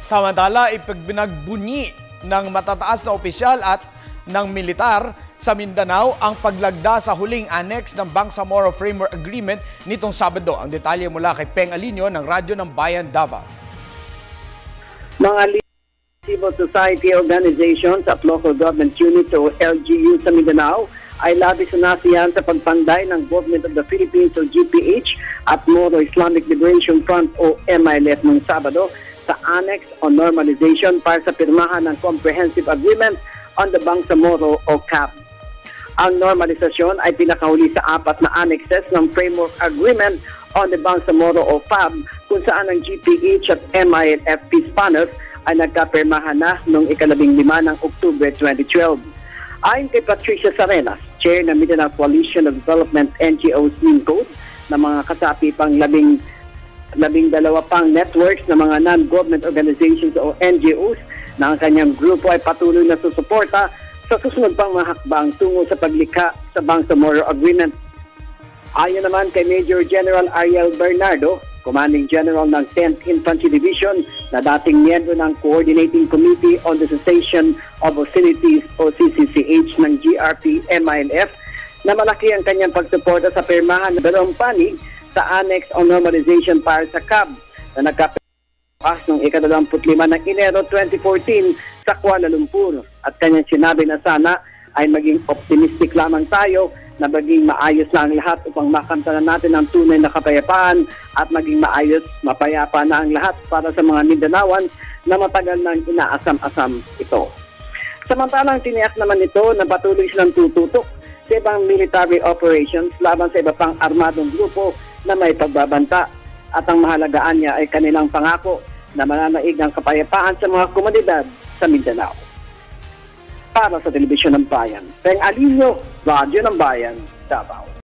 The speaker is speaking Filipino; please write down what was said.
Samantala, ipinagbunyi ng matataas na opisyal at ng militar sa Mindanao ang paglagda sa huling annex ng Bangsamoro Framework Agreement nitong Sabado. Ang detalye mula kay Peng Alinio ng Radyo ng Bayan, Davao. Mga civil society organizations at local government units o LGU sa Mindanao ay labis na nasiyahan sa pagpanday ng Government of the Philippines o GPH at Moro Islamic Liberation Front o MILF noong Sabado sa Annex on Normalization para sa pirmahan ng Comprehensive Agreement on the Bangsamoro o CAB. Ang normalisasyon ay pinakahuli sa 4 na annexes ng Framework Agreement on the Bangsamoro o FAB kung saan ang GPH at MILF peace panels ay nagkapirmahan na noong 15 ng Oktubre 2012. Ayon kay Patricia Sarenas, Chair ng Mindanao Coalition of Development NGOs MINCODE, na mga kasapi pang 12 pang networks ng mga non-government organizations o NGOs na ang kanyang grupo ay patuloy na susuporta sa susunod pang mga hakbang tungo sa paglikha sa Bangsamoro Agreement. Ayon naman kay Major General Ariel Bernardo, Commanding General ng 10th Infantry Division na dating miyembro ng Coordinating Committee on the Cessation of Hostilities o CCCH ng GRP-MILF, na malaki ang kanyang pagsuporta sa pirmahan ng dalawang panig sa Annex on Normalization para sa CAB na nagkapas noong 25 ng Enero 2014 sa Kuala Lumpur. At kanyang sinabi na sana ay maging optimistic lamang tayo na maging maayos na ang lahat upang makamtanan natin ang tunay na kapayapaan at maging maayos, mapayapa na ang lahat para sa mga Mindanaoan na matagal nang inaasam-asam ito. Samantalang tiniyak naman ito na patuloy silang tututok sa ibang military operations laban sa iba pang armadong grupo na may pagbabanta, at ang mahalagaan niya ay kanilang pangako na mananaig ang kapayapaan sa mga komunidad sa Mindanao. Para sa Telebisyon ng Bayan, Peng Alinio, Radyo ng Bayan, Davao.